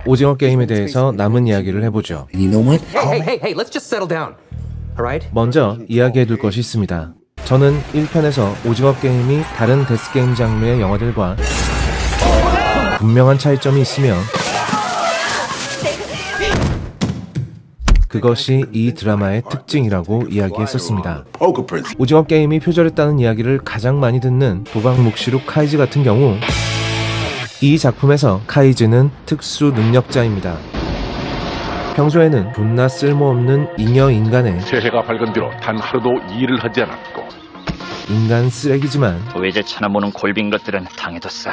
오징어 게임에 대해서 남은 이야기를 해보죠. 먼저 이야기해둘 것이 있습니다. 저는 1편에서 오징어 게임이 다른 데스게임 장르의 영화들과 분명한 차이점이 있으며 그것이 이 드라마의 특징이라고 이야기했었습니다. 오징어 게임이 표절했다는 이야기를 가장 많이 듣는 도박묵시록 카이지 같은 경우 이 작품에서 카이지는 특수 능력자입니다. 평소에는 존나 쓸모없는 잉여 인간의 새해가 밝은 뒤로 단 하루도 일을 하지 않았고 인간 쓰레기지만 외제 쳐다보는 골빈 것들은 당해뒀어.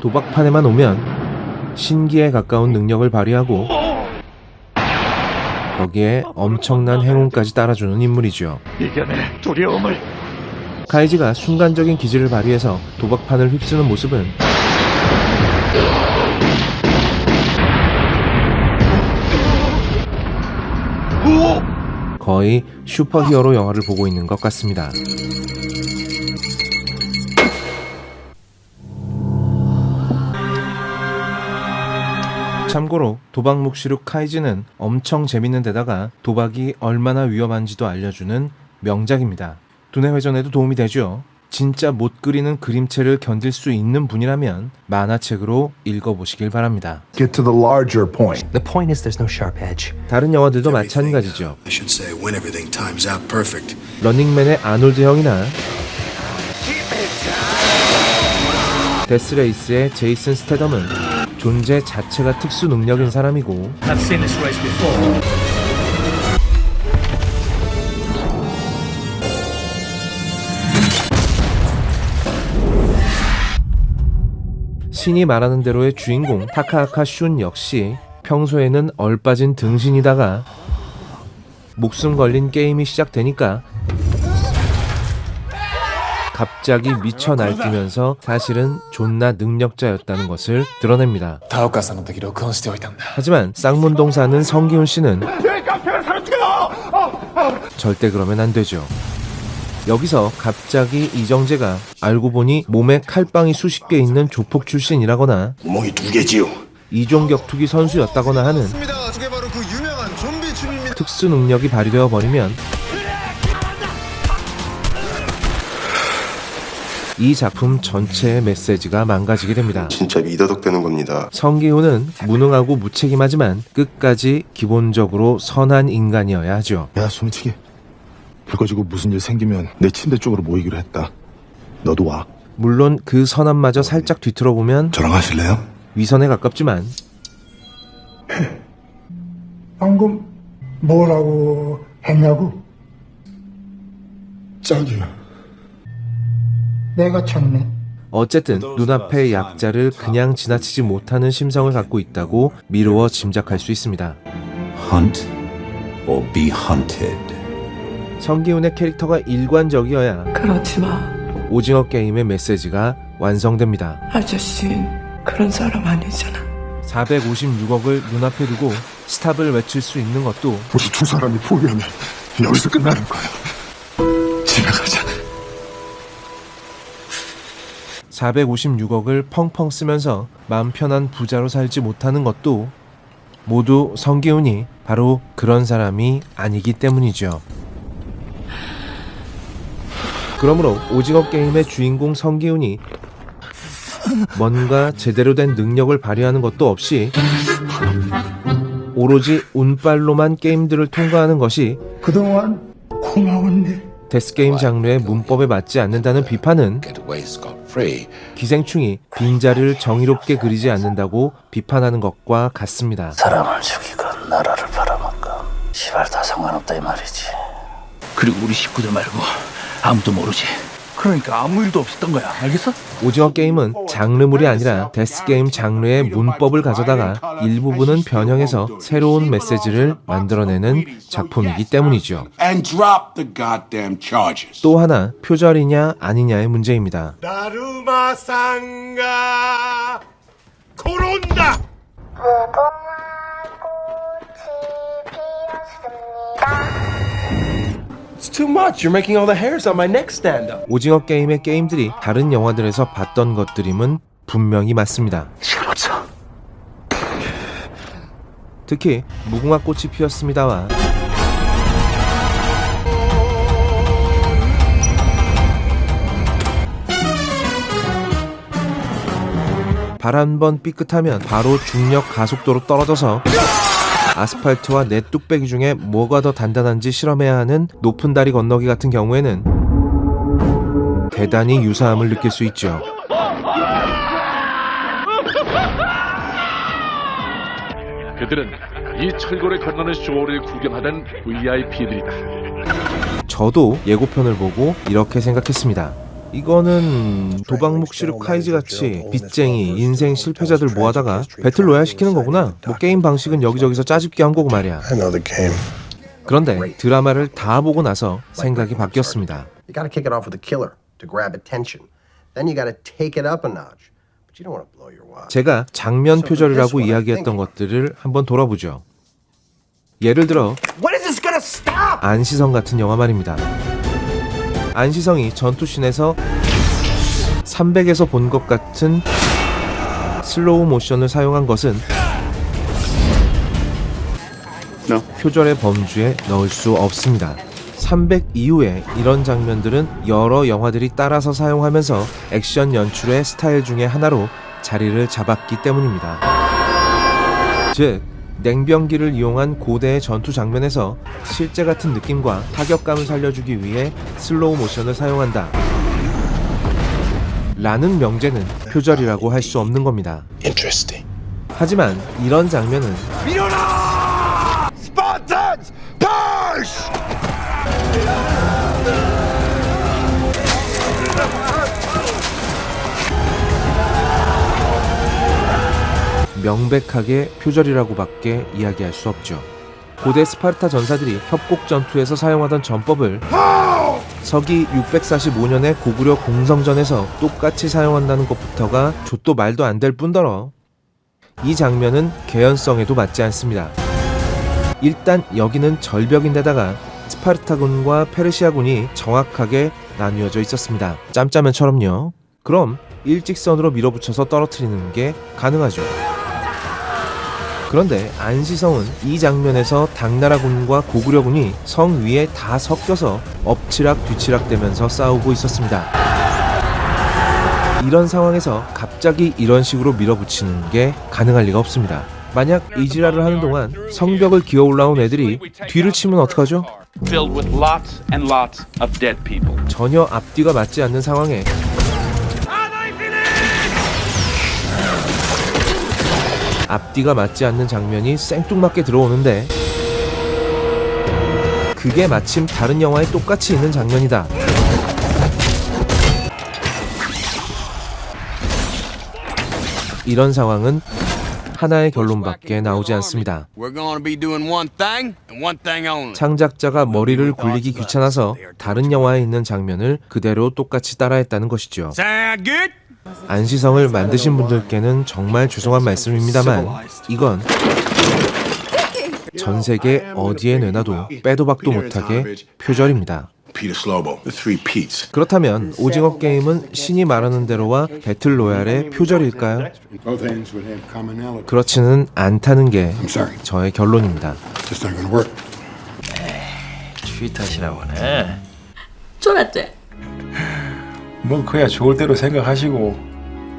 도박판에만 오면 신기에 가까운 능력을 발휘하고 거기에 엄청난 행운까지 따라주는 인물이죠. 이겨내 두려움을. 카이지가 순간적인 기질을 발휘해서 도박판을 휩쓰는 모습은 거의 슈퍼히어로 영화를 보고 있는 것 같습니다. 참고로 도박묵시록 카이지는 엄청 재밌는 데다가 도박이 얼마나 위험한지도 알려주는 명작입니다. 두뇌 회전에도 도움이 되죠. 진짜 못 그리는 그림체를 견딜 수 있는 분이라면 만화책으로 읽어보시길 바랍니다. Get to the larger point. The point is there's no sharp edge. 다른 영화들도 마찬가지죠. I should say when everything times out perfect. 런닝맨의 아놀드 형이나 데스레이스의 제이슨 스테덤은 존재 자체가 특수 능력인 사람이고 신이 말하는 대로의 주인공 타카하카 슌 역시 평소에는 얼빠진 등신이다가 목숨 걸린 게임이 시작되니까 갑자기 미쳐 날뛰면서 사실은 존나 능력자였다는 것을 드러냅니다. 하지만 쌍문동사는 성기훈 씨는 절대 그러면 안 되죠. 여기서 갑자기 이정재가 알고 보니 몸에 칼빵이 수십 개 있는 조폭 출신이라거나 구멍이 2개지요. 이종격투기 선수였다거나 하는 특수 능력이 발휘되어 버리면 이 작품 전체의 메시지가 망가지게 됩니다. 진짜 미더덕되는 겁니다. 성기훈은 무능하고 무책임하지만 끝까지 기본적으로 선한 인간이어야 하죠. 야, 소매치기. 불 꺼지고 무슨 일 생기면 내 침대 쪽으로 모이기로 했다. 너도 와. 물론 그 선함마저 살짝 뒤틀어보면 저랑 하실래요? 위선에 가깝지만 방금 뭐라고 했냐고? 짝이야. 내가 쳤네. 어쨌든 눈앞의 약자를 그냥 지나치지 못하는 심성을 갖고 있다고 미루어 짐작할 수 있습니다. Hunt or be hunted. 성기훈의 캐릭터가 일관적이어야 그러지 마. 오징어 게임의 메시지가 완성됩니다. 아저씨는 그런 사람 아니잖아. 456억을 눈앞에 두고 스탑을 외칠 수 있는 것도 우리 두 사람이 포기하면 여기서 끝나는 거야. 집에 가자. 456억을 펑펑 쓰면서 마음 편한 부자로 살지 못하는 것도 모두 성기훈이 바로 그런 사람이 아니기 때문이죠. 그러므로 오징어 게임의 주인공 성기훈이 뭔가 제대로 된 능력을 발휘하는 것도 없이 오로지 운빨로만 게임들을 통과하는 것이 그동안 고마웠네. 데스게임 장르의 문법에 맞지 않는다는 비판은 기생충이 빈자리를 정의롭게 그리지 않는다고 비판하는 것과 같습니다. 사람을 죽이건 나라를 팔아먹건 시발 다 상관없다 이 말이지. 그리고 우리 식구들 말고 아무도 모르지. 그러니까 아무 일도 없었던 거야. 알겠어? 오징어 게임은 장르물이 아니라 데스게임 장르의 문법을 가져다가 일부분은 변형해서 새로운 메시지를 만들어내는 작품이기 때문이죠. 또 하나 표절이냐 아니냐의 문제입니다. 다루마상가 코론다. It's too much. You're making all the hairs on my neck stand up. 오징어 게임의 게임들이 다른 영화들에서 봤던 것들임은 분명히 맞습니다. 시간 없어. 특히 무궁화 꽃이 피었습니다와 발 한 번 삐끗하면 바로 중력 가속도로 떨어져서 아스팔트와 내 뚝배기 중에 뭐가 더 단단한지 실험해야 하는 높은 다리 건너기 같은 경우에는 대단히 유사함을 느낄 수 있죠. 그들은 이 철거를 건너는 쇼를 구경하던 VIP들이다. 저도 예고편을 보고 이렇게 생각했습니다. 이거는 도박묵시록 카이지 같이 빚쟁이, 인생 실패자들 모아다가 배틀 로얄 시키는 거구나. 뭐 게임 방식은 여기저기서 짜집기 한 거고 말이야. 그런데 드라마를 다 보고 나서 생각이 바뀌었습니다. You gotta kick it off with a killer to grab attention. Then you gotta take it up a notch. But you don't want to blow your wad. 제가 장면 표절이라고 이야기했던 것들을 한번 돌아보죠. 예를 들어 When is this gonna stop? 안시성 같은 영화 말입니다. 안시성이 전투씬에서 300에서 본 것 같은 슬로우 모션을 사용한 것은 표절의 범주에 넣을 수 없습니다. 300 이후에 이런 장면들은 여러 영화들이 따라서 사용하면서 액션 연출의 스타일 중에 하나로 자리를 잡았기 때문입니다. 즉, 냉병기를 이용한 고대의 전투 장면에서 실제 같은 느낌과 타격감을 살려주기 위해 슬로우 모션을 사용한다 라는 명제는 표절이라고 할 수 없는 겁니다. 하지만 이런 장면은 명백하게 표절이라고밖에 이야기할 수 없죠. 고대 스파르타 전사들이 협곡 전투에서 사용하던 전법을 서기 645년의 고구려 공성전에서 똑같이 사용한다는 것부터가 좆도 말도 안 될 뿐더러 이 장면은 개연성에도 맞지 않습니다. 일단 여기는 절벽인데다가 스파르타군과 페르시아군이 정확하게 나뉘어져 있었습니다. 짬짜면처럼요. 그럼 일직선으로 밀어붙여서 떨어뜨리는 게 가능하죠. 그런데 안시성은 이 장면에서 당나라군과 고구려군이 성 위에 다 섞여서 엎치락 뒤치락 되면서 싸우고 있었습니다. 이런 상황에서 갑자기 이런 식으로 밀어붙이는 게 가능할 리가 없습니다. 만약 이 지랄을 하는 동안 성벽을 기어 올라온 애들이 뒤를 치면 어떡하죠? 전혀 앞뒤가 맞지 않는 상황에 앞뒤가 맞지 않는 장면이 생뚱맞게 들어오는데 그게 마침 다른 영화에 똑같이 있는 장면이다. 이런 상황은 하나의 결론밖에 나오지 않습니다. 창작자가 머리를 굴리기 귀찮아서 다른 영화에 있는 장면을 그대로 똑같이 따라했다는 것이죠. 안시성을 만드신 분들께는 정말 죄송한 말씀입니다만 이건 전 세계 어디에 내놔도 빼도 박도 못하게 표절입니다. 그렇다면 오징어 게임은 신이 말하는 대로와 배틀 로얄의 표절일까요? 그렇지는 않다는 게 저의 결론입니다. 주위 탓이라고 하네. 쫄았지? 뭐 그야 좋을 대로 생각하시고.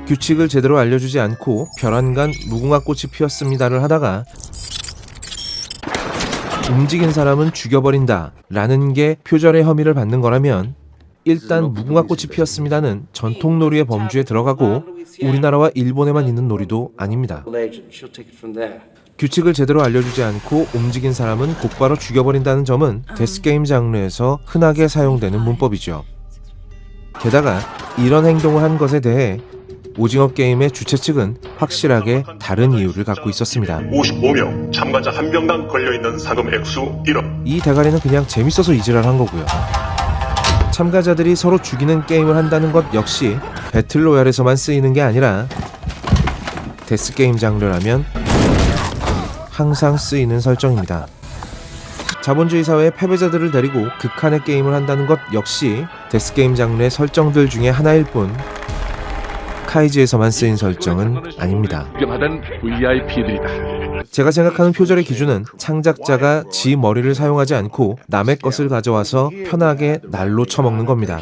규칙을 제대로 알려주지 않고 별안간 무궁화 꽃이 피었습니다를 하다가 움직인 사람은 죽여버린다 라는 게 표절의 혐의를 받는 거라면 일단 무궁화 꽃이 피었습니다는 전통 놀이의 범주에 들어가고 우리나라와 일본에만 있는 놀이도 아닙니다. 규칙을 제대로 알려주지 않고 움직인 사람은 곧바로 죽여버린다는 점은 데스게임 장르에서 흔하게 사용되는 문법이죠. 게다가 이런 행동을 한 것에 대해 오징어 게임의 주최 측은 확실하게 다른 이유를 갖고 있었습니다. 55명, 참가자 1명당 걸려있는 상금 액수 1억. 이 대가리는 그냥 재밌어서 이지랄 한 거고요. 참가자들이 서로 죽이는 게임을 한다는 것 역시 배틀로얄에서만 쓰이는 게 아니라 데스게임 장르라면 항상 쓰이는 설정입니다. 자본주의 사회의 패배자들을 데리고 극한의 게임을 한다는 것 역시 데스게임 장르의 설정들 중에 하나일 뿐 카이지에서만 쓰인 설정은 아닙니다. 구경하던 VIP들이다. 제가 생각하는 표절의 기준은 창작자가 지 머리를 사용하지 않고 남의 것을 가져와서 편하게 날로 쳐먹는 겁니다.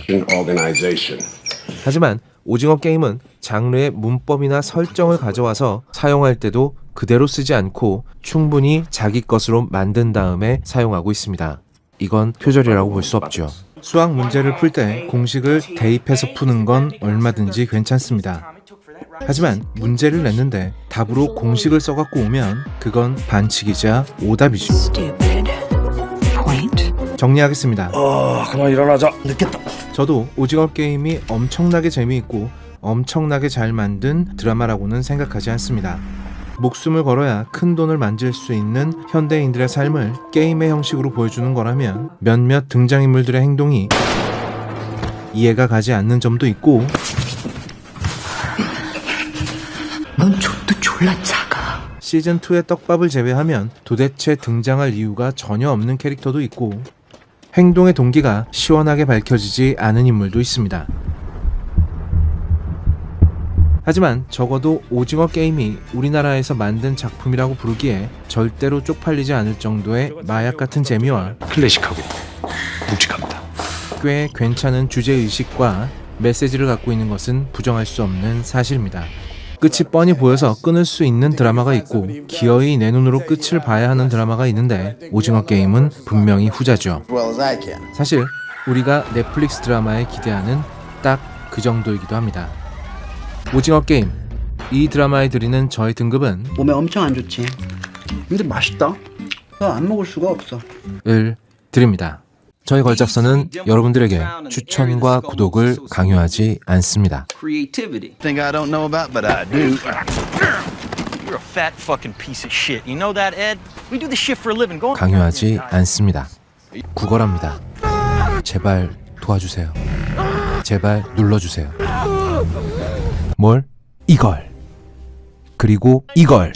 하지만 오징어 게임은 장르의 문법이나 설정을 가져와서 사용할 때도 그대로 쓰지 않고 충분히 자기 것으로 만든 다음에 사용하고 있습니다. 이건 표절이라고 볼 수 없죠. 수학 문제를 풀 때 공식을 대입해서 푸는 건 얼마든지 괜찮습니다. 하지만 문제를 냈는데 답으로 공식을 써갖고 오면 그건 반칙이자 오답이죠. 정리하겠습니다. 그만 일어나자. 늦겠다. 저도 오징어 게임이 엄청나게 재미있고 엄청나게 잘 만든 드라마라고는 생각하지 않습니다. 목숨을 걸어야 큰 돈을 만질 수 있는 현대인들의 삶을 게임의 형식으로 보여주는 거라면 몇몇 등장인물들의 행동이 이해가 가지 않는 점도 있고 넌 족도 졸라 작아. 시즌2의 떡밥을 제외하면 도대체 등장할 이유가 전혀 없는 캐릭터도 있고 행동의 동기가 시원하게 밝혀지지 않은 인물도 있습니다. 하지만 적어도 오징어 게임이 우리나라에서 만든 작품이라고 부르기에 절대로 쪽팔리지 않을 정도의 마약 같은 재미와 클래식하고 묵직합니다. 꽤 괜찮은 주제의식과 메시지를 갖고 있는 것은 부정할 수 없는 사실입니다. 끝이 뻔히 보여서 끊을 수 있는 드라마가 있고 기어이 내 눈으로 끝을 봐야 하는 드라마가 있는데 오징어 게임은 분명히 후자죠. 사실 우리가 넷플릭스 드라마에 기대하는 딱 그 정도이기도 합니다. 오징어 게임, 이 드라마에 드리는 저의 등급은 몸에 엄청 안 좋지. 근데 맛있다. 나 안 먹을 수가 없어. 을 드립니다. 저희 걸작서는 여러분들에게 추천과 구독을 강요하지 않습니다. Creativity. Thing I don't know about, but I do. You're a fat fucking piece of shit. You know that, Ed? We do this shit for a living. Go on. 강요하지 않습니다. 구걸합니다. 제발 도와주세요. 제발 눌러주세요. 뭘? 이걸. 그리고 이걸.